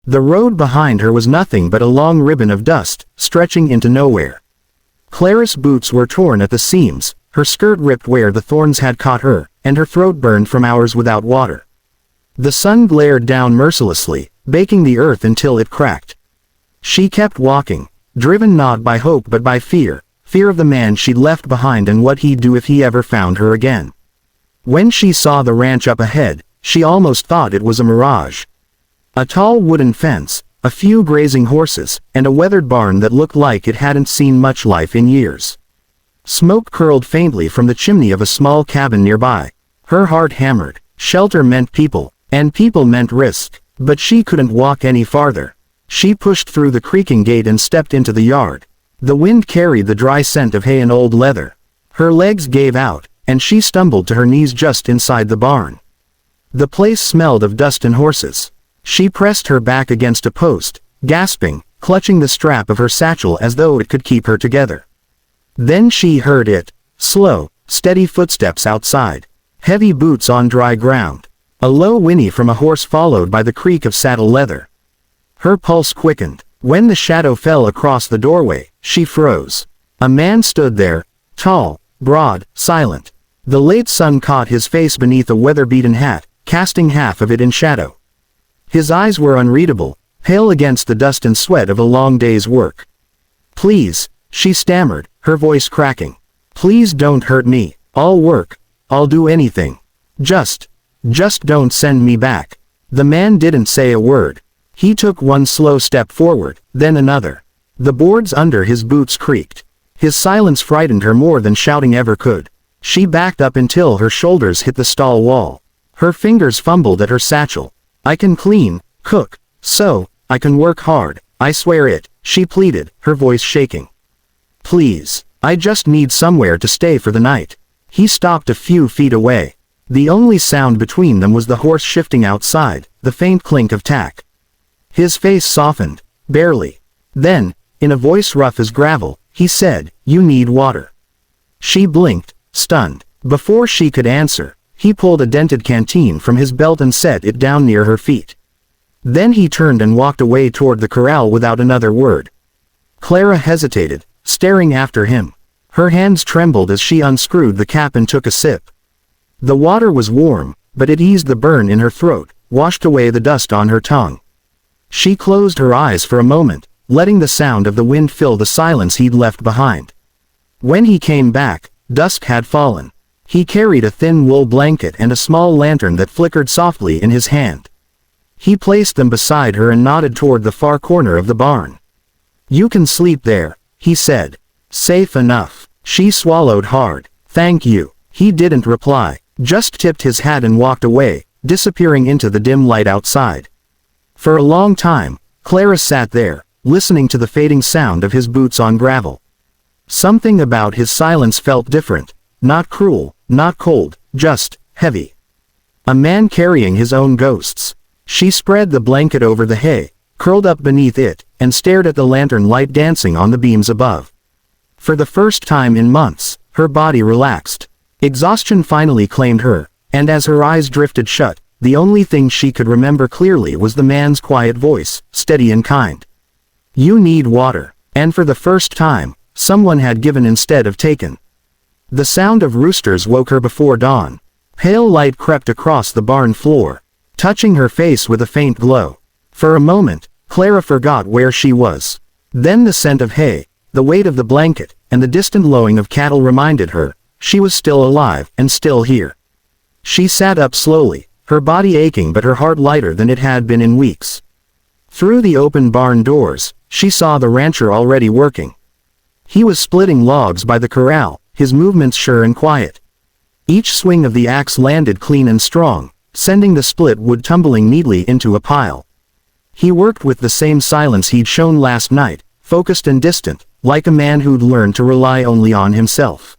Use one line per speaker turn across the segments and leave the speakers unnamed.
The road behind her was nothing but a long ribbon of dust, stretching into nowhere. Clara's boots were torn at the seams, her skirt ripped where the thorns had caught her, and her throat burned from hours without water. The sun glared down mercilessly, baking the earth until it cracked. She kept walking, driven not by hope but by fear of the man she'd left behind and what he'd do if he ever found her again. When she saw the ranch up ahead, she almost thought it was a mirage. A tall wooden fence, a few grazing horses, and a weathered barn that looked like it hadn't seen much life in years. Smoke curled faintly from the chimney of a small cabin nearby. Her heart hammered. Shelter meant people, and people meant risk, but she couldn't walk any farther. She pushed through the creaking gate and stepped into the yard. The wind carried the dry scent of hay and old leather. Her legs gave out, and she stumbled to her knees just inside the barn. The place smelled of dust and horses. She pressed her back against a post, gasping, clutching the strap of her satchel as though it could keep her together. Then she heard it. Slow, steady footsteps outside. Heavy boots on dry ground. A low whinny from a horse followed by the creak of saddle leather. Her pulse quickened. When the shadow fell across the doorway, she froze. A man stood there, tall, broad, silent. The late sun caught his face beneath a weather-beaten hat, casting half of it in shadow. His eyes were unreadable, pale against the dust and sweat of a long day's work. "Please," she stammered, her voice cracking. "Please don't hurt me. I'll work. I'll do anything. Just don't send me back." The man didn't say a word. He took one slow step forward, then another. The boards under his boots creaked. His silence frightened her more than shouting ever could. She backed up until her shoulders hit the stall wall. Her fingers fumbled at her satchel. "I can clean, cook, sew, I can work hard, I swear it," she pleaded, her voice shaking. "Please, I just need somewhere to stay for the night." He stopped a few feet away. The only sound between them was the horse shifting outside, the faint clink of tack. His face softened, barely. Then, in a voice rough as gravel, he said, "You need water." She blinked, stunned. Before she could answer, he pulled a dented canteen from his belt and set it down near her feet. Then he turned and walked away toward the corral without another word. Clara hesitated, staring after him. Her hands trembled as she unscrewed the cap and took a sip. The water was warm, but it eased the burn in her throat, washed away the dust on her tongue. She closed her eyes for a moment, letting the sound of the wind fill the silence he'd left behind. When he came back, dusk had fallen. He carried a thin wool blanket and a small lantern that flickered softly in his hand. He placed them beside her and nodded toward the far corner of the barn. "You can sleep there," he said. "Safe enough." She swallowed hard. "Thank you." He didn't reply, just tipped his hat and walked away, disappearing into the dim light outside. For a long time, Clara sat there, listening to the fading sound of his boots on gravel. Something about his silence felt different, not cruel, not cold, just heavy. A man carrying his own ghosts. She spread the blanket over the hay, curled up beneath it, and stared at the lantern light dancing on the beams above. For the first time in months, her body relaxed. Exhaustion finally claimed her, and as her eyes drifted shut, the only thing she could remember clearly was the man's quiet voice, steady and kind. "You need water." And for the first time, someone had given instead of taken. The sound of roosters woke her before dawn. Pale light crept across the barn floor, touching her face with a faint glow. For a moment, Clara forgot where she was. Then the scent of hay, the weight of the blanket, and the distant lowing of cattle reminded her she was still alive and still here. She sat up slowly, her body aching but her heart lighter than it had been in weeks. Through the open barn doors, she saw the rancher already working. He was splitting logs by the corral, his movements sure and quiet. Each swing of the axe landed clean and strong, sending the split wood tumbling neatly into a pile. He worked with the same silence he'd shown last night, focused and distant, like a man who'd learned to rely only on himself.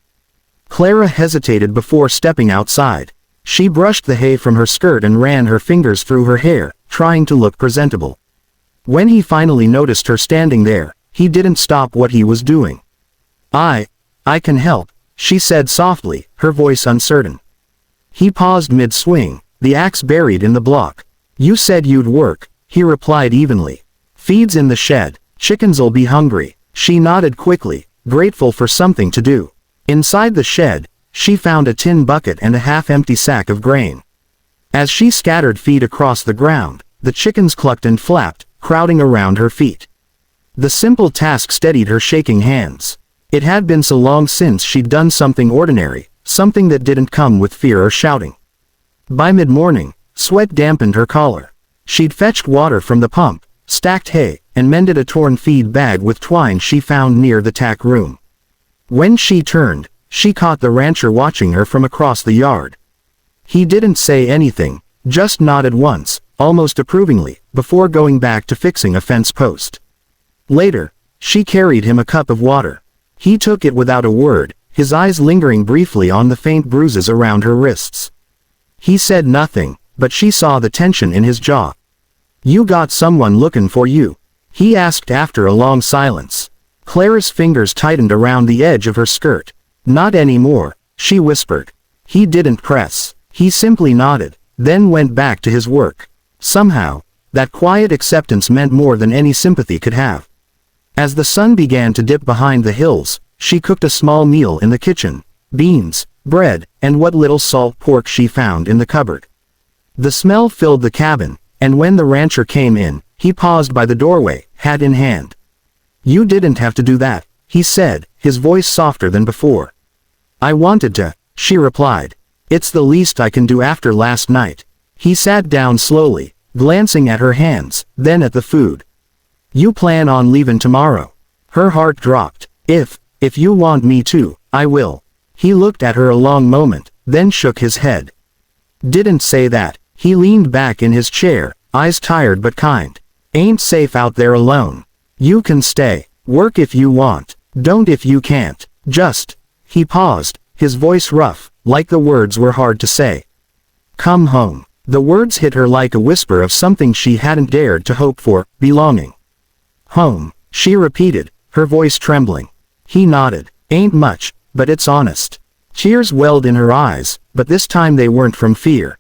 Clara hesitated before stepping outside. She brushed the hay from her skirt and ran her fingers through her hair, trying to look presentable. When he finally noticed her standing there, he didn't stop what he was doing. I can help," she said softly, her voice uncertain. He paused mid-swing, the axe buried in the block. "You said you'd work," he replied evenly. Feeds in the shed. Chickens'll be hungry. She nodded quickly, grateful for something to do. Inside the shed, she found a tin bucket and a half-empty sack of grain. As she scattered feed across the ground, the chickens clucked and flapped, crowding around her feet. The simple task steadied her shaking hands. It had been so long since she'd done something ordinary, something that didn't come with fear or shouting. By mid-morning, sweat dampened her collar. She'd fetched water from the pump, stacked hay, and mended a torn feed bag with twine she found near the tack room. When she turned, she caught the rancher watching her from across the yard. He didn't say anything, just nodded once, almost approvingly, before going back to fixing a fence post. Later, she carried him a cup of water. He took it without a word, his eyes lingering briefly on the faint bruises around her wrists. He said nothing, but she saw the tension in his jaw. "You got someone looking for you?" he asked after a long silence. Clara's fingers tightened around the edge of her skirt. "Not anymore," she whispered. He didn't press. He simply nodded, then went back to his work. Somehow, that quiet acceptance meant more than any sympathy could have. As the sun began to dip behind the hills, she cooked a small meal in the kitchen: beans, bread, and what little salt pork she found in the cupboard. The smell filled the cabin, and when the rancher came in, he paused by the doorway, hat in hand. "You didn't have to do that," he said, his voice softer than before. "I wanted to," she replied. "It's the least I can do after last night." He sat down slowly, glancing at her hands, then at the food. "You plan on leaving tomorrow?" Her heart dropped. If you want me to, I will." He looked at her a long moment, then shook his head. "Didn't say that." He leaned back in his chair, eyes tired but kind. "Ain't safe out there alone. You can stay. Work if you want. Don't if you can't. Just—" He paused, his voice rough, like the words were hard to say. "Come home." The words hit her like a whisper of something she hadn't dared to hope for: belonging. "Home," she repeated, her voice trembling. He nodded. "Ain't much, but it's honest." Tears welled in her eyes, but this time they weren't from fear.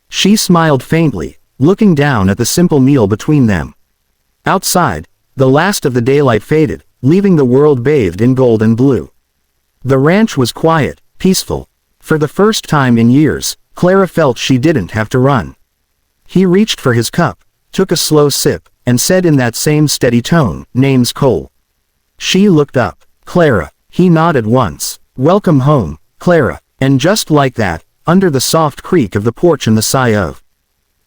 She smiled faintly, looking down at the simple meal between them. Outside, the last of the daylight faded, leaving the world bathed in gold and blue. The ranch was quiet, peaceful. For the first time in years, Clara felt she didn't have to run. He reached for his cup, took a slow sip, and said in that same steady tone, "Name's Cole." She looked up. "Clara." He nodded once. "Welcome home, Clara." And just like that, under the soft creak of the porch and the sigh of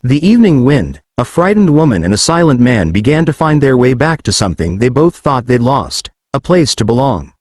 the evening wind, a frightened woman and a silent man began to find their way back to something they both thought they'd lost: a place to belong.